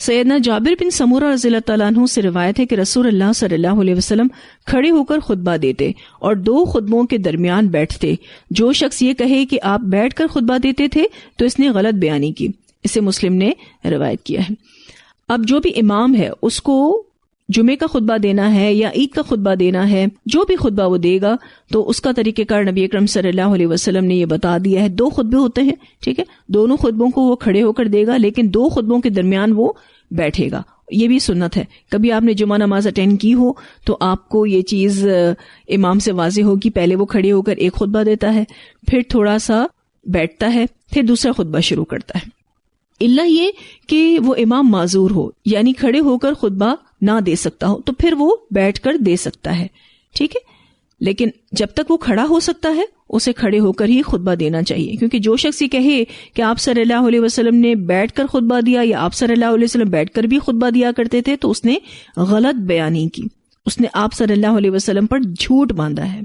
سیدنا جابر بن سمورہ رضی اللہ تعالیٰ عنہ سے روایت ہے کہ رسول اللہ صلی اللہ علیہ وسلم کھڑے ہو کر خطبہ دیتے اور 2 خطبوں کے درمیان بیٹھتے. جو شخص یہ کہے کہ آپ بیٹھ کر خطبہ دیتے تھے تو اس نے غلط بیانی کی. اسے مسلم نے روایت کیا ہے. اب جو بھی امام ہے اس کو جمعے کا خطبہ دینا ہے یا عید کا خطبہ دینا ہے، جو بھی خطبہ وہ دے گا تو اس کا طریقہ کار نبی اکرم صلی اللہ علیہ وسلم نے یہ بتا دیا ہے. 2 خطبے ہوتے ہیں، ٹھیک ہے، دونوں خطبوں کو وہ کھڑے ہو کر دے گا، لیکن 2 خطبوں کے درمیان وہ بیٹھے گا. یہ بھی سنت ہے. کبھی آپ نے جمعہ نماز اٹینڈ کی ہو تو آپ کو یہ چیز امام سے واضح ہوگی. پہلے وہ کھڑے ہو کر ایک خطبہ دیتا ہے، پھر تھوڑا سا بیٹھتا ہے، پھر دوسرا خطبہ شروع کرتا ہے. الا یہ کہ وہ امام معذور ہو، یعنی کھڑے ہو کر خطبہ نہ دے سکتا ہو، تو پھر وہ بیٹھ کر دے سکتا ہے، ٹھیک ہے. لیکن جب تک وہ کھڑا ہو سکتا ہے اسے کھڑے ہو کر ہی خطبہ دینا چاہیے، کیونکہ جو شخص یہ کہے کہ آپ صلی اللہ علیہ وسلم نے بیٹھ کر خطبہ دیا یا آپ صلی اللہ علیہ وسلم بیٹھ کر بھی خطبہ دیا کرتے تھے تو اس نے غلط بیانی کی، اس نے آپ صلی اللہ علیہ وسلم پر جھوٹ باندھا ہے.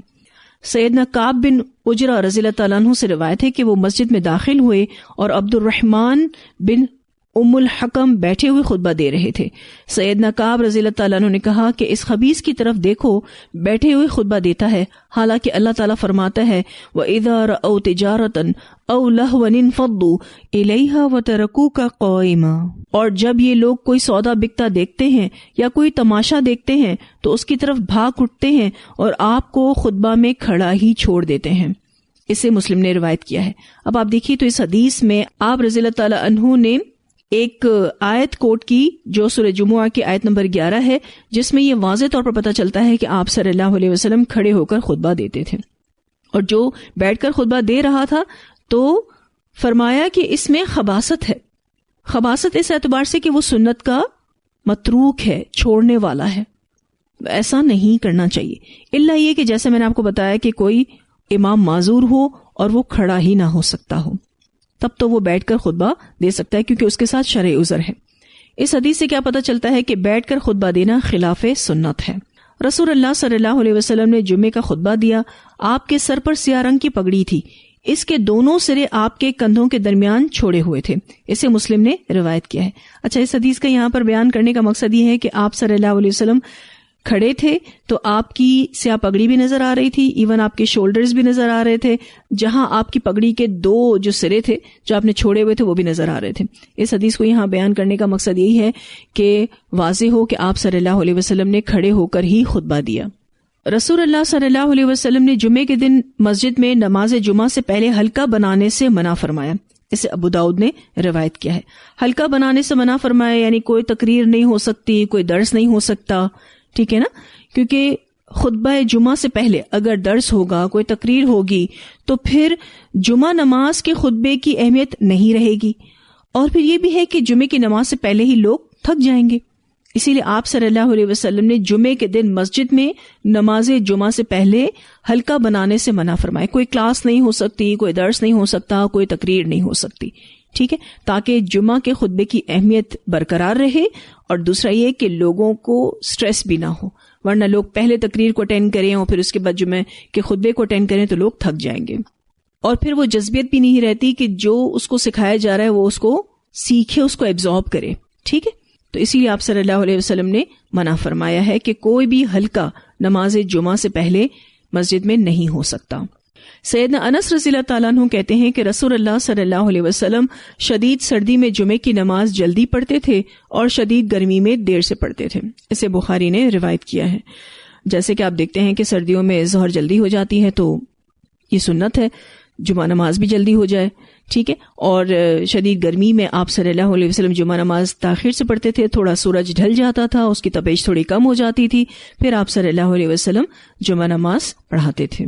سیدنا کعب بن عجرہ رضی اللہ تعالیٰ عنہ سے روایت ہے کہ وہ مسجد میں داخل ہوئے اور عبد الرحمن بن ام الحکم بیٹھے ہوئے خطبہ دے رہے تھے. سیدنا کعب رضی اللہ تعالیٰ عنہ نے کہا کہ اس خبیث کی طرف دیکھو، بیٹھے ہوئے خطبہ دیتا ہے، حالانکہ اللہ تعالیٰ فرماتا ہے وَإِذَا رَأَوْا تِجَارَةً أَوْ لَهْوًا انفضوا إِلَيْهَا وَتَرَكُوكَ قَائِمًا. اور جب یہ لوگ کوئی سودا بکتا دیکھتے ہیں یا کوئی تماشا دیکھتے ہیں تو اس کی طرف بھاگ اٹھتے ہیں اور آپ کو خطبہ میں کھڑا ہی چھوڑ دیتے ہیں. اسے مسلم نے روایت کیا ہے. اب آپ دیکھیے تو اس حدیث میں آپ رضی اللہ تعالیٰ عنہ نے ایک آیت کوٹ کی جو سورہ جمعہ کی آیت نمبر 11 ہے، جس میں یہ واضح طور پر پتہ چلتا ہے کہ آپ صلی اللہ علیہ وسلم کھڑے ہو کر خطبہ دیتے تھے. اور جو بیٹھ کر خطبہ دے رہا تھا تو فرمایا کہ اس میں خباثت ہے. خباثت اس اعتبار سے کہ وہ سنت کا متروک ہے، چھوڑنے والا ہے. ایسا نہیں کرنا چاہیے، الا یہ کہ جیسے میں نے آپ کو بتایا کہ کوئی امام معذور ہو اور وہ کھڑا ہی نہ ہو سکتا ہو، تب تو وہ بیٹھ کر خطبہ دے سکتا ہے کیونکہ اس کے ساتھ شرعی عذر ہے. اس حدیث سے کیا پتہ چلتا ہے کہ بیٹھ کر خطبہ دینا خلاف سنت ہے. رسول اللہ صلی اللہ علیہ وسلم نے جمعے کا خطبہ دیا. آپ کے سر پر سیاہ رنگ کی پگڑی تھی، اس کے دونوں سرے آپ کے کندھوں کے درمیان چھوڑے ہوئے تھے. اسے مسلم نے روایت کیا ہے. اچھا، اس حدیث کا یہاں پر بیان کرنے کا مقصد یہ ہے کہ آپ صلی اللہ علیہ وسلم کھڑے تھے تو آپ کی سیاہ پگڑی بھی نظر آ رہی تھی، ایون آپ کے شولڈرز بھی نظر آ رہے تھے، جہاں آپ کی پگڑی کے 2 جو سرے تھے جو آپ نے چھوڑے ہوئے تھے وہ بھی nظر آ رہے تھے. اس حدیث کو یہاں بیان کرنے کا مقصد یہی ہے کہ واضح ہو کہ آپ صلی اللہ علیہ وسلم نے کھڑے ہو کر ہی خطبہ دیا. رسول اللہ صلی اللہ علیہ وسلم نے جمعے کے دن مسجد میں نماز جمعہ سے پہلے حلقہ بنانے سے منع فرمایا. اسے ابو داؤد نے روایت کیا ہے. حلقہ بنانے سے منع فرمایا یعنی کوئی تقریر نہیں ہو سکتی، کوئی درس نہیں ہو سکتا، ٹھیک ہے نا، کیونکہ خطبہ جمعہ سے پہلے اگر درس ہوگا، کوئی تقریر ہوگی تو پھر جمعہ نماز کے خطبے کی اہمیت نہیں رہے گی. اور پھر یہ بھی ہے کہ جمعے کی نماز سے پہلے ہی لوگ تھک جائیں گے. اسی لیے آپ صلی اللہ علیہ وسلم نے جمعے کے دن مسجد میں نماز جمعہ سے پہلے حلقہ بنانے سے منع فرمایا. کوئی کلاس نہیں ہو سکتی، کوئی درس نہیں ہو سکتا، کوئی تقریر نہیں ہو سکتی، ٹھیک ہے، تاکہ جمعہ کے خطبے کی اہمیت برقرار رہے. اور دوسرا یہ کہ لوگوں کو سٹریس بھی نہ ہو، ورنہ لوگ پہلے تقریر کو اٹینڈ کریں اور پھر اس کے بعد جمعہ کے خطبے کو اٹینڈ کریں تو لوگ تھک جائیں گے. اور پھر وہ جذبیت بھی نہیں رہتی کہ جو اس کو سکھایا جا رہا ہے وہ اس کو سیکھے، اس کو ایبزارب کرے، ٹھیک ہے. تو اسی لیے آپ صلی اللہ علیہ وسلم نے منع فرمایا ہے کہ کوئی بھی حلقہ نماز جمعہ سے پہلے مسجد میں نہیں ہو سکتا. سیدنا انس رضی اللہ تعالیٰ عنہ کہتے ہیں کہ رسول اللہ صلی اللہ علیہ وسلم شدید سردی میں جمعے کی نماز جلدی پڑھتے تھے اور شدید گرمی میں دیر سے پڑھتے تھے. اسے بخاری نے روایت کیا ہے. جیسے کہ آپ دیکھتے ہیں کہ سردیوں میں ظہر جلدی ہو جاتی ہے تو یہ سنت ہے جمعہ نماز بھی جلدی ہو جائے، ٹھیک ہے. اور شدید گرمی میں آپ صلی اللہ علیہ وسلم جمعہ نماز تاخیر سے پڑھتے تھے. تھوڑا سورج ڈھل جاتا تھا، اس کی تپش تھوڑی کم ہو جاتی تھی، پھر آپ صلی اللہ علیہ وسلم جمعہ نماز پڑھاتے تھے.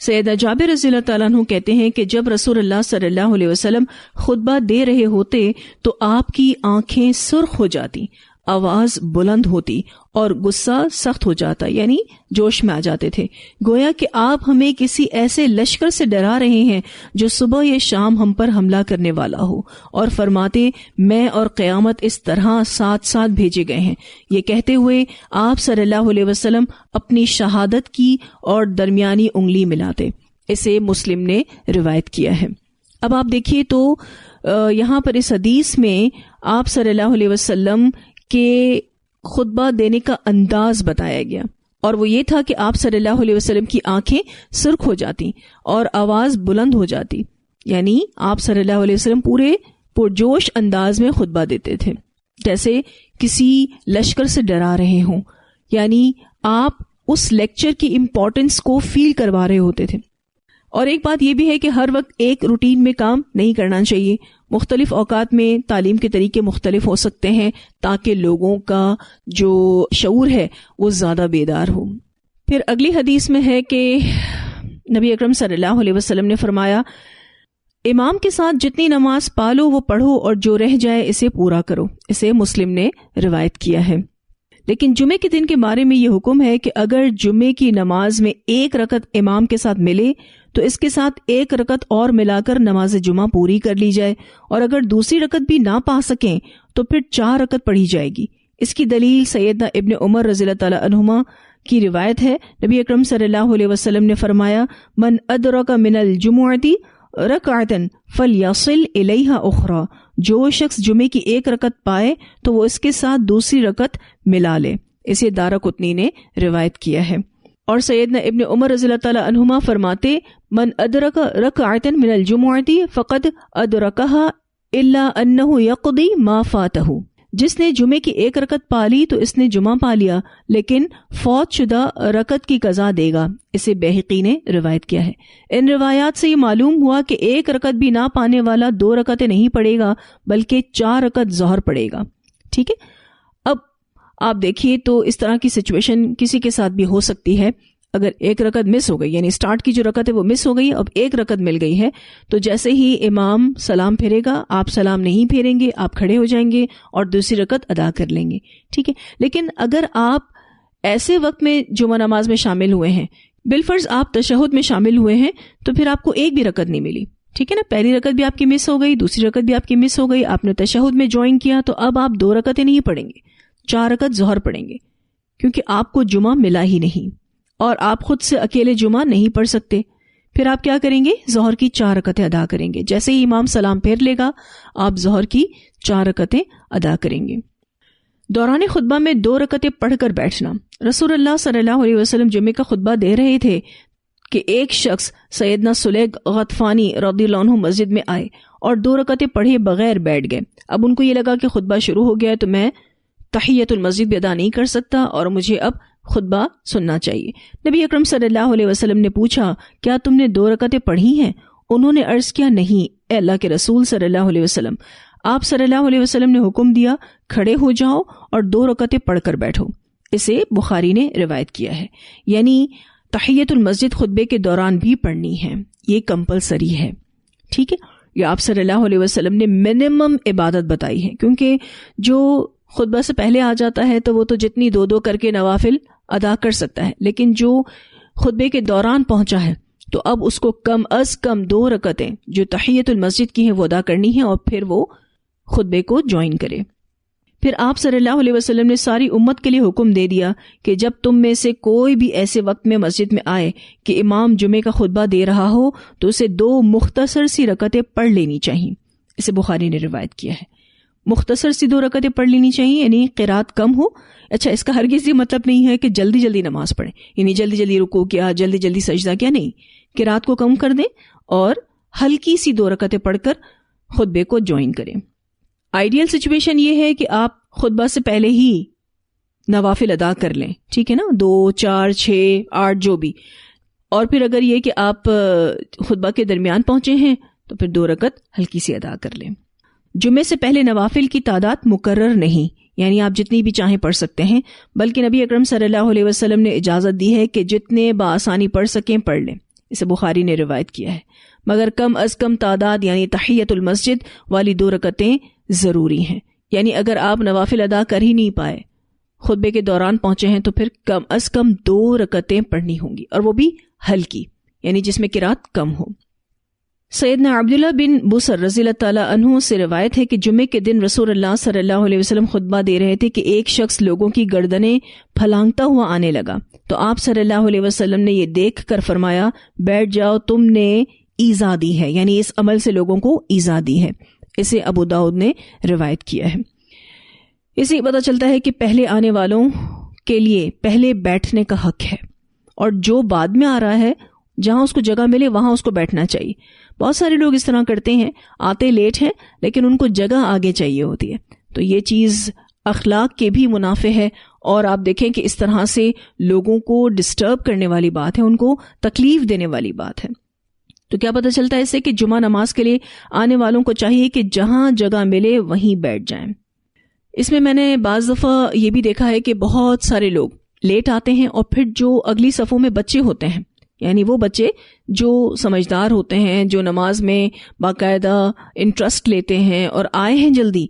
سیدہ جابر رضی اللہ تعالیٰ عنہ کہتے ہیں کہ جب رسول اللہ صلی اللہ علیہ وسلم خطبہ دے رہے ہوتے تو آپ کی آنکھیں سرخ ہو جاتی، آواز بلند ہوتی اور غصہ سخت ہو جاتا، یعنی جوش میں آ جاتے تھے، گویا کہ آپ ہمیں کسی ایسے لشکر سے ڈرا رہے ہیں جو صبح یا شام ہم پر حملہ کرنے والا ہو، اور فرماتے میں اور قیامت اس طرح ساتھ ساتھ بھیجے گئے ہیں. یہ کہتے ہوئے آپ صلی اللہ علیہ وسلم اپنی شہادت کی اور درمیانی انگلی ملاتے. اسے مسلم نے روایت کیا ہے. اب آپ دیکھیے تو یہاں پر اس حدیث میں آپ صلی اللہ علیہ وسلم کے خطبہ دینے کا انداز بتایا گیا، اور وہ یہ تھا کہ آپ صلی اللہ علیہ وسلم کی آنکھیں سرخ ہو جاتی اور آواز بلند ہو جاتی، یعنی آپ صلی اللہ علیہ وسلم پورے پرجوش انداز میں خطبہ دیتے تھے، جیسے کسی لشکر سے ڈرا رہے ہوں، یعنی آپ اس لیکچر کی امپورٹنس کو فیل کروا رہے ہوتے تھے۔ اور ایک بات یہ بھی ہے کہ ہر وقت ایک روٹین میں کام نہیں کرنا چاہیے، مختلف اوقات میں تعلیم کے طریقے مختلف ہو سکتے ہیں تاکہ لوگوں کا جو شعور ہے وہ زیادہ بیدار ہو۔ پھر اگلی حدیث میں ہے کہ نبی اکرم صلی اللہ علیہ وسلم نے فرمایا، امام کے ساتھ جتنی نماز پالو وہ پڑھو اور جو رہ جائے اسے پورا کرو۔ اسے مسلم نے روایت کیا ہے۔ لیکن جمعے کے دن کے بارے میں یہ حکم ہے کہ اگر جمعے کی نماز میں ایک رکعت امام کے ساتھ ملے تو اس کے ساتھ ایک رکعت اور ملا کر نماز جمعہ پوری کر لی جائے، اور اگر دوسری رکعت بھی نہ پا سکیں تو پھر 4 رکعت پڑھی جائے گی۔ اس کی دلیل سیدنا ابن عمر رضی اللہ تعالی عنہما کی روایت ہے، نبی اکرم صلی اللہ علیہ وسلم نے فرمایا، من ادرک من الجمعۃ رکعۃ فلیصل الیہا اخری، جو شخص جمعے کی ایک رکعت پائے تو وہ اس کے ساتھ دوسری رکعت ملا لے۔ اسے دارقطنی نے روایت کیا ہے۔ اور سیدنا ابن عمر رضی اللہ تعالی عنہما فرماتے، من ادرک رکعۃ من الجمعۃ فقد ادرکھا الا انہ یقضی ما فاتہ، جس نے جمعے کی ایک رکعت پالی تو اس نے جمعہ پا لیا لیکن فوت شدہ رکعت کی قضا دے گا۔ اسے بیہقی نے روایت کیا ہے۔ ان روایات سے یہ معلوم ہوا کہ ایک رکعت بھی نہ پانے والا 2 رکعتیں نہیں پڑھے گا بلکہ 4 رکعت ظہر پڑھے گا۔ ٹھیک ہے، اب آپ دیکھیے تو اس طرح کی سچویشن کسی کے ساتھ بھی ہو سکتی ہے۔ اگر ایک رکعت مس ہو گئی، یعنی سٹارٹ کی جو رکعت ہے وہ مس ہو گئی، اب ایک رکعت مل گئی ہے، تو جیسے ہی امام سلام پھیرے گا آپ سلام نہیں پھیریں گے، آپ کھڑے ہو جائیں گے اور دوسری رکعت ادا کر لیں گے۔ ٹھیک ہے، لیکن اگر آپ ایسے وقت میں جمعہ نماز میں شامل ہوئے ہیں، بالفرض آپ تشہد میں شامل ہوئے ہیں، تو پھر آپ کو ایک بھی رکعت نہیں ملی، ٹھیک ہے نا، پہلی رکعت بھی آپ کی مس ہو گئی، دوسری رکعت بھی آپ کی مس ہو گئی، آپ نے تشہد میں جوائن کیا، تو اب آپ 2 رکعتیں نہیں پڑھیں گے، 4 رکعت ظہر پڑھیں گے، کیونکہ آپ کو جمعہ ملا ہی نہیں اور آپ خود سے اکیلے جمعہ نہیں پڑھ سکتے۔ پھر آپ کیا کریں گے؟ ظہر کی 4 رکعتیں ادا کریں گے۔ جیسے ہی امام سلام پھیر لے گا آپ ظہر کی 4 رکعتیں ادا کریں گے۔ دوران خطبہ میں 2 رکعتیں پڑھ کر بیٹھنا۔ رسول اللہ صلی اللہ علیہ وسلم جمعے کا خطبہ دے رہے تھے کہ ایک شخص سیدنا سلیگ غطفانی رضی اللہ عنہ مسجد میں آئے اور 2 رکعتیں پڑھے بغیر بیٹھ گئے۔ اب ان کو یہ لگا کہ خطبہ شروع ہو گیا ہے تو میں تحیت المسجد بھی ادا نہیں کر سکتا اور مجھے اب خطبہ سننا چاہیے۔ نبی اکرم صلی اللہ علیہ وسلم نے پوچھا، کیا تم نے 2 رکعتیں پڑھی ہیں؟ انہوں نے عرض کیا، نہیں اے اللہ کے رسول صلی اللہ علیہ وسلم۔ آپ صلی اللہ علیہ وسلم نے حکم دیا، کھڑے ہو جاؤ اور 2 رکعتیں پڑھ کر بیٹھو۔ اسے بخاری نے روایت کیا ہے، یعنی تحیت المسجد خطبے کے دوران بھی پڑھنی ہے، یہ کمپلسری ہے۔ ٹھیک ہے، یہ آپ صلی اللہ علیہ وسلم نے منیمم عبادت بتائی ہے، کیونکہ جو خطبہ سے پہلے آ جاتا ہے تو وہ تو جتنی 2 کر کے نوافل ادا کر سکتا ہے، لیکن جو خطبے کے دوران پہنچا ہے تو اب اس کو کم از کم 2 رکعتیں جو تحیت المسجد کی ہیں وہ ادا کرنی ہے اور پھر وہ خطبے کو جوائن کرے۔ پھر آپ صلی اللہ علیہ وسلم نے ساری امت کے لیے حکم دے دیا کہ جب تم میں سے کوئی بھی ایسے وقت میں مسجد میں آئے کہ امام جمعے کا خطبہ دے رہا ہو تو اسے 2 مختصر سی رکعتیں پڑھ لینی چاہیے۔ اسے بخاری نے روایت کیا ہے۔ مختصر سی 2 رکعتیں پڑھ لینی چاہیے، یعنی قرات کم ہو۔ اچھا، اس کا ہرگز یہ مطلب نہیں ہے کہ جلدی جلدی نماز پڑھیں، یعنی جلدی جلدی رکوع کیا، جلدی جلدی سجدہ کیا، نہیں، قرات کو کم کر دیں اور ہلکی سی 2 رکعتیں پڑھ کر خطبے کو جوائن کریں۔ آئیڈیل سچویشن یہ ہے کہ آپ خطبہ سے پہلے ہی نوافل ادا کر لیں، ٹھیک ہے نا، 2 4 6 8 جو بھی، اور پھر اگر یہ کہ آپ خطبہ کے درمیان پہنچے ہیں تو پھر 2 رکعت ہلکی سی ادا کر لیں۔ جمعے سے پہلے نوافل کی تعداد مقرر نہیں، یعنی آپ جتنی بھی چاہیں پڑھ سکتے ہیں، بلکہ نبی اکرم صلی اللہ علیہ وسلم نے اجازت دی ہے کہ جتنے بآسانی پڑھ سکیں پڑھ لیں۔ اسے بخاری نے روایت کیا ہے، مگر کم از کم تعداد یعنی تحیت المسجد والی 2 رکعتیں ضروری ہیں۔ یعنی اگر آپ نوافل ادا کر ہی نہیں پائے، خطبے کے دوران پہنچے ہیں، تو پھر کم از کم 2 رکعتیں پڑھنی ہوں گی، اور وہ بھی ہلکی، یعنی جس میں قرات کم ہو۔ سیدنا عبداللہ بن بصر رضی اللہ تعالیٰ عنہ سے روایت ہے کہ جمعے کے دن رسول اللہ صلی اللہ علیہ وسلم خطبہ دے رہے تھے کہ ایک شخص لوگوں کی گردنیں پھلانگتا ہوا آنے لگا، تو آپ صلی اللہ علیہ وسلم نے یہ دیکھ کر فرمایا، بیٹھ جاؤ، تم نے ایذا دی ہے، یعنی اس عمل سے لوگوں کو ایذا دی ہے۔ اسے ابو داؤد نے روایت کیا ہے. اسے پتہ چلتا ہے کہ پہلے آنے والوں کے لیے پہلے بیٹھنے کا حق ہے، اور جو بعد میں آ رہا ہے جہاں اس کو جگہ ملے وہاں اس کو بیٹھنا چاہیے. بہت سارے لوگ اس طرح کرتے ہیں، آتے لیٹ ہیں لیکن ان کو جگہ آگے چاہیے ہوتی ہے. تو یہ چیز اخلاق کے بھی منافع ہے، اور آپ دیکھیں کہ اس طرح سے لوگوں کو ڈسٹرب کرنے والی بات ہے، ان کو تکلیف دینے والی بات ہے. تو کیا پتہ چلتا ہے اس سے کہ جمعہ نماز کے لیے آنے والوں کو چاہیے کہ جہاں جگہ ملے وہیں بیٹھ جائیں. اس میں نے بعض دفعہ یہ بھی دیکھا ہے کہ بہت سارے لوگ لیٹ آتے ہیں، اور پھر جو اگلی صفوں میں بچے ہوتے ہیں، یعنی وہ بچے جو سمجھدار ہوتے ہیں، جو نماز میں باقاعدہ انٹرسٹ لیتے ہیں اور آئے ہیں جلدی،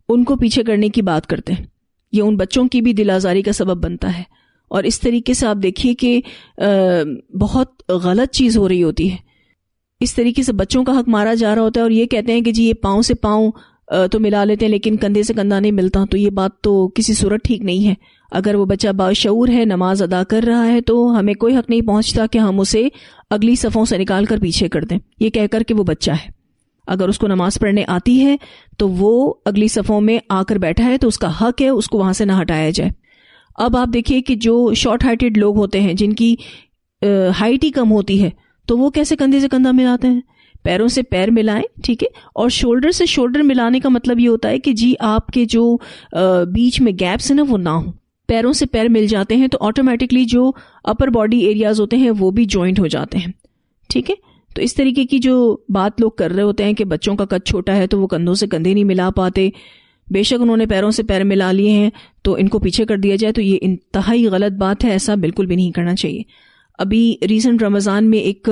ان کو پیچھے کرنے کی بات کرتے ہیں. یہ ان بچوں کی بھی دل آزاری کا سبب بنتا ہے. اور اس طریقے سے آپ دیکھیے کہ بہت غلط چیز ہو رہی ہوتی ہے. اس طریقے سے بچوں کا حق مارا جا رہا ہوتا ہے، اور یہ کہتے ہیں کہ جی یہ پاؤں سے پاؤں تو ملا لیتے ہیں لیکن کندھے سے کندھا نہیں ملتا. تو یہ بات تو کسی صورت ٹھیک نہیں ہے. اگر وہ بچہ باشعور ہے، نماز ادا کر رہا ہے، تو ہمیں کوئی حق نہیں پہنچتا کہ ہم اسے اگلی صفوں سے نکال کر پیچھے کر دیں یہ کہہ کر کہ وہ بچہ ہے. اگر اس کو نماز پڑھنے آتی ہے تو وہ اگلی صفوں میں آ کر بیٹھا ہے تو اس کا حق ہے اس کو وہاں سے نہ ہٹایا جائے. اب آپ دیکھیے کہ جو شارٹ ہائٹڈ لوگ ہوتے ہیں، جن کی ہائٹ ہی کم ہوتی ہے، تو وہ کیسے کندھے سے کندھا ملاتے ہیں؟ پیروں سے پیر ملائیں، ٹھیک ہے، اور شولڈر سے شولڈر ملانے کا مطلب یہ ہوتا ہے کہ جی آپ کے جو بیچ میں گیپس ہیں نا وہ نہ ہوں. پیروں سے پیر مل جاتے ہیں تو آٹومیٹکلی جو اپر باڈی ایریاز ہوتے ہیں وہ بھی جوائنٹ ہو جاتے ہیں، ٹھیک ہے. تو اس طریقے کی جو بات لوگ کر رہے ہوتے ہیں کہ بچوں کا قد چھوٹا ہے تو وہ کندھوں سے کندھے نہیں ملا پاتے، بے شک انہوں نے پیروں سے پیر ملا لیے ہیں تو ان کو پیچھے کر دیا جائے، تو یہ انتہائی غلط بات ہے. ایسا بالکل بھی نہیں کرنا چاہیے. ابھی ریسنٹ رمضان میں ایک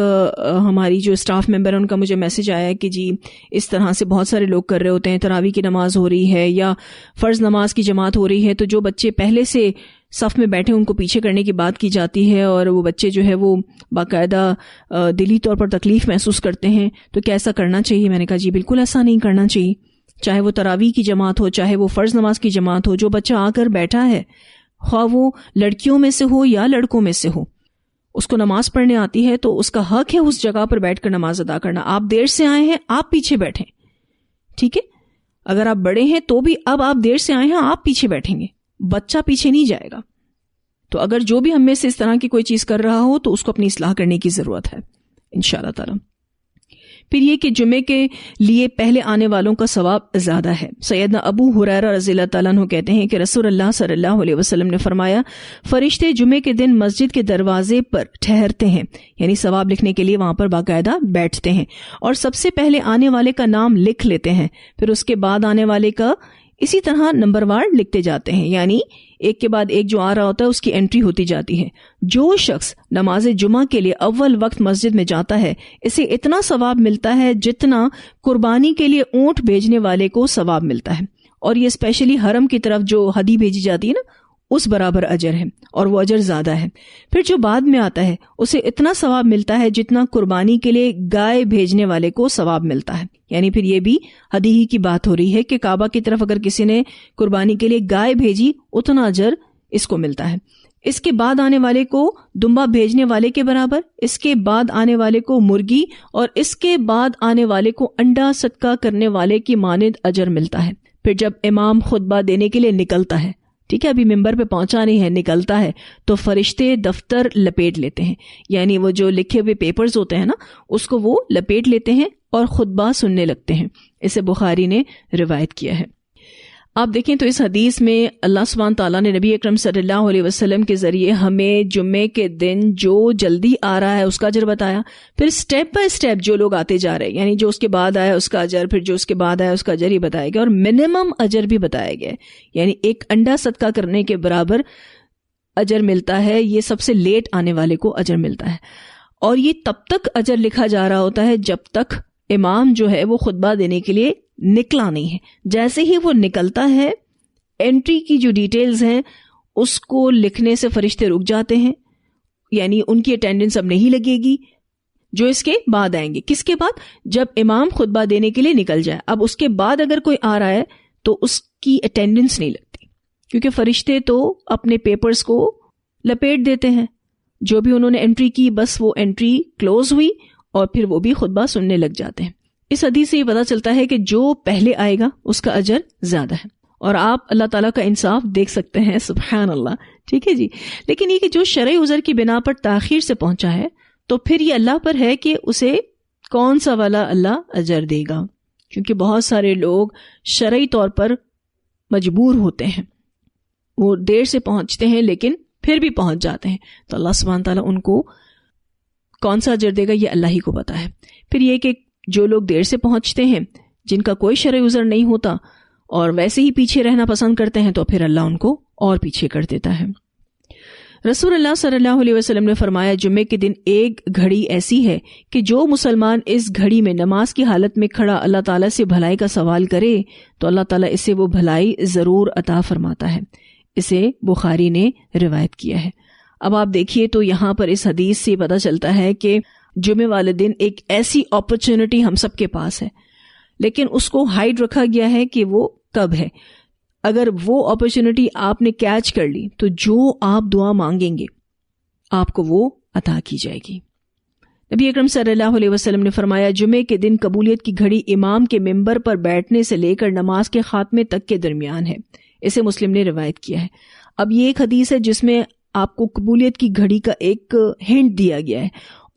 ہماری جو اسٹاف ممبر ہیں ان کا مجھے میسج آیا کہ جی اس طرح سے بہت سارے لوگ کر رہے ہوتے ہیں، تراویح کی نماز ہو رہی ہے یا فرض نماز کی جماعت ہو رہی ہے، تو جو بچے پہلے سے صف میں بیٹھے ان کو پیچھے کرنے کی بات کی جاتی ہے، اور وہ بچے جو ہے وہ باقاعدہ دلی طور پر تکلیف محسوس کرتے ہیں. تو کیا ایسا کرنا چاہیے؟ میں نے کہا جی بالکل ایسا نہیں کرنا چاہیے. چاہے وہ تراویح کی جماعت ہو، چاہے وہ فرض نماز کی جماعت ہو، جو بچہ آ کر بیٹھا ہے، خواہ وہ لڑکیوں میں سے ہو یا لڑکوں میں سے ہو، اس کو نماز پڑھنے آتی ہے تو اس کا حق ہے اس جگہ پر بیٹھ کر نماز ادا کرنا. آپ دیر سے آئے ہیں، آپ پیچھے بیٹھیں، ٹھیک ہے. اگر آپ بڑے ہیں تو بھی اب آپ دیر سے آئے ہیں، آپ پیچھے بیٹھیں گے، بچہ پیچھے نہیں جائے گا. تو اگر جو بھی ہم میں سے اس طرح کی کوئی چیز کر رہا ہو تو اس کو اپنی اصلاح کرنے کی ضرورت ہے انشاءاللہ تعالی. پھر یہ کہ جمعے کے لیے پہلے آنے والوں کا ثواب زیادہ ہے. سیدنا ابو ہریرہ رضی اللہ تعالیٰ عنہ کہتے ہیں کہ رسول اللہ صلی اللہ علیہ وسلم نے فرمایا، فرشتے جمعے کے دن مسجد کے دروازے پر ٹھہرتے ہیں، یعنی ثواب لکھنے کے لیے وہاں پر باقاعدہ بیٹھتے ہیں، اور سب سے پہلے آنے والے کا نام لکھ لیتے ہیں، پھر اس کے بعد آنے والے کا اسی طرح نمبر وار لکھتے جاتے ہیں، یعنی ایک کے بعد ایک جو آ رہا ہوتا ہے اس کی انٹری ہوتی جاتی ہے. جو شخص نماز جمعہ کے لیے اول وقت مسجد میں جاتا ہے اسے اتنا ثواب ملتا ہے جتنا قربانی کے لیے اونٹ بھیجنے والے کو ثواب ملتا ہے. اور یہ اسپیشلی حرم کی طرف جو ہدی بھیجی جاتی ہے نا اس برابر اجر ہے، اور وہ اجر زیادہ ہے. پھر جو بعد میں آتا ہے اسے اتنا ثواب ملتا ہے جتنا قربانی کے لیے گائے بھیجنے والے کو ثواب ملتا ہے. یعنی پھر یہ بھی ہدی ہی کی بات ہو رہی ہے کہ کعبہ کی طرف اگر کسی نے قربانی کے لیے گائے بھیجی اتنا اجر اس کو ملتا ہے. اس کے بعد آنے والے کو دمبا بھیجنے والے کے برابر، اس کے بعد آنے والے کو مرغی، اور اس کے بعد آنے والے کو انڈا صدقہ کرنے والے کی مانند اجر ملتا ہے. پھر جب امام خطبہ دینے کے لیے نکلتا ہے، ٹھیک ہے، ابھی ممبر پہ پہنچا نہیں ہے، نکلتا ہے، تو فرشتے دفتر لپیٹ لیتے ہیں، یعنی وہ جو لکھے ہوئے پیپرز ہوتے ہیں نا اس کو وہ لپیٹ لیتے ہیں اور خطبہ سننے لگتے ہیں. اسے بخاری نے روایت کیا ہے. آپ دیکھیں تو اس حدیث میں اللہ سبحانہ تعالیٰ نے نبی اکرم صلی اللہ علیہ وسلم کے ذریعے ہمیں جمعے کے دن جو جلدی آ رہا ہے اس کا اجر بتایا، پھر سٹیپ بائی سٹیپ جو لوگ آتے جا رہے ہیں، یعنی جو اس کے بعد آیا اس کا اجر، پھر جو اس کے بعد آیا اس کا اجر ہی بتایا گیا، اور منیمم اجر بھی بتایا گیا، یعنی ایک انڈا صدقہ کرنے کے برابر اجر ملتا ہے. یہ سب سے لیٹ آنے والے کو اجر ملتا ہے، اور یہ تب تک اجر لکھا جا رہا ہوتا ہے جب تک امام جو ہے وہ خطبہ دینے کے لیے نکلا نہیں ہے. جیسے ہی وہ نکلتا ہے انٹری کی جو ڈیٹیلز ہیں اس کو لکھنے سے فرشتے رک جاتے ہیں، یعنی ان کی اٹینڈنس اب نہیں لگے گی جو اس کے بعد آئیں گے. کس کے بعد؟ جب امام خطبہ دینے کے لیے نکل جائے. اب اس کے بعد اگر کوئی آ رہا ہے تو اس کی اٹینڈنس نہیں لگتی، کیونکہ فرشتے تو اپنے پیپرز کو لپیٹ دیتے ہیں، جو بھی انہوں نے انٹری کی بس وہ انٹری کلوز ہوئی اور پھر وہ بھی خطبہ سننے لگ جاتے ہیں. اس حدیث سے یہ پتہ چلتا ہے کہ جو پہلے آئے گا اس کا اجر زیادہ ہے، اور آپ اللہ تعالیٰ کا انصاف دیکھ سکتے ہیں، سبحان اللہ. ٹھیک ہے جی. لیکن یہ کہ جو شرعی عذر کی بنا پر تاخیر سے پہنچا ہے تو پھر یہ اللہ پر ہے کہ اسے کون سا والا اللہ اجر دے گا، کیونکہ بہت سارے لوگ شرعی طور پر مجبور ہوتے ہیں، وہ دیر سے پہنچتے ہیں لیکن پھر بھی پہنچ جاتے ہیں، تو اللہ سبحانہ تعالیٰ ان کو کون سا اجر دے گا یہ اللہ ہی کو پتہ ہے. پھر یہ کہ جو لوگ دیر سے پہنچتے ہیں، جن کا کوئی شرعی عذر نہیں ہوتا اور ویسے ہی پیچھے رہنا پسند کرتے ہیں، تو پھر اللہ ان کو اور پیچھے کر دیتا ہے. رسول اللہ صلی اللہ علیہ وسلم نے فرمایا، جمعے کے دن ایک گھڑی ایسی ہے کہ جو مسلمان اس گھڑی میں نماز کی حالت میں کھڑا اللہ تعالیٰ سے بھلائی کا سوال کرے تو اللہ تعالیٰ اسے وہ بھلائی ضرور عطا فرماتا ہے. اسے بخاری نے روایت کیا ہے. اب آپ دیکھیے تو یہاں پر اس حدیث سے پتہ چلتا ہے کہ جمعے والے دن ایک ایسی اپرچونٹی ہم سب کے پاس ہے، لیکن اس کو ہائیڈ رکھا گیا ہے کہ وہ کب ہے. اگر وہ اپرچونٹی آپ نے کیچ کر لی تو جو آپ دعا مانگیں گے آپ کو وہ عطا کی جائے گی. نبی اکرم صلی اللہ علیہ وسلم نے فرمایا، جمعے کے دن قبولیت کی گھڑی امام کے ممبر پر بیٹھنے سے لے کر نماز کے خاتمے تک کے درمیان ہے. اسے مسلم نے روایت کیا ہے. اب یہ ایک حدیث ہے جس میں آپ کو قبولیت کی گھڑی کا ایک ہنٹ دیا گیا ہے،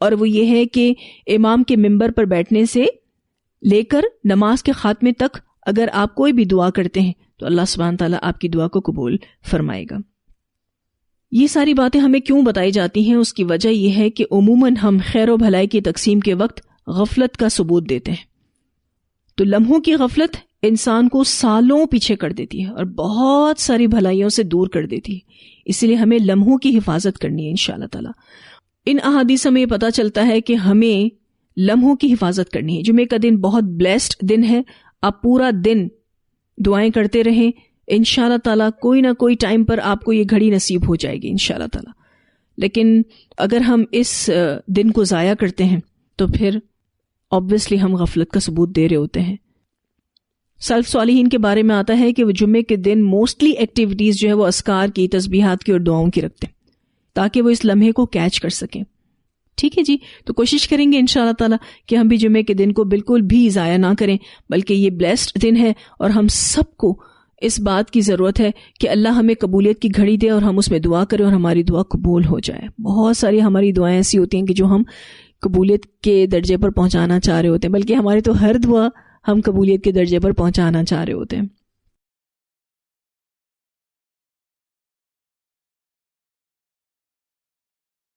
اور وہ یہ ہے کہ امام کے ممبر پر بیٹھنے سے لے کر نماز کے خاتمے تک اگر آپ کوئی بھی دعا کرتے ہیں تو اللہ سبحانہ تعالیٰ آپ کی دعا کو قبول فرمائے گا. یہ ساری باتیں ہمیں کیوں بتائی جاتی ہیں؟ اس کی وجہ یہ ہے کہ عموماً ہم خیر و بھلائی کی تقسیم کے وقت غفلت کا ثبوت دیتے ہیں، تو لمحوں کی غفلت انسان کو سالوں پیچھے کر دیتی ہے اور بہت ساری بھلائیوں سے دور کر دیتی ہے. اسی لیے ہمیں لمحوں کی حفاظت کرنی ہے انشاءاللہ تعالی. ان احادیث میں یہ پتہ چلتا ہے کہ ہمیں لمحوں کی حفاظت کرنی ہے. جمعے کا دن بہت بلیسڈ دن ہے، آپ پورا دن دعائیں کرتے رہیں، انشاءاللہ تعالی کوئی نہ کوئی ٹائم پر آپ کو یہ گھڑی نصیب ہو جائے گی انشاءاللہ تعالی. لیکن اگر ہم اس دن کو ضائع کرتے ہیں تو پھر obviously ہم غفلت کا ثبوت دے رہے ہوتے ہیں. سلف صالحین کے بارے میں آتا ہے کہ وہ جمعے کے دن موسٹلی ایکٹیویٹیز جو ہے وہ اذکار کی، تسبیحات کی اور دعاؤں کی رکھتے ہیں تاکہ وہ اس لمحے کو کیچ کر سکیں. ٹھیک ہے جی. تو کوشش کریں گے انشاءاللہ تعالی کہ ہم بھی جمعے کے دن کو بالکل بھی ضائع نہ کریں، بلکہ یہ بلیسڈ دن ہے اور ہم سب کو اس بات کی ضرورت ہے کہ اللہ ہمیں قبولیت کی گھڑی دے اور ہم اس میں دعا کریں اور ہماری دعا قبول ہو جائے. بہت ساری ہماری دعائیں ایسی ہوتی ہیں کہ جو ہم قبولیت کے درجے پر پہنچانا چاہ رہے ہوتے ہیں، بلکہ ہماری تو ہر دعا ہم قبولیت کے درجے پر پہنچانا چاہ رہے ہوتے ہیں.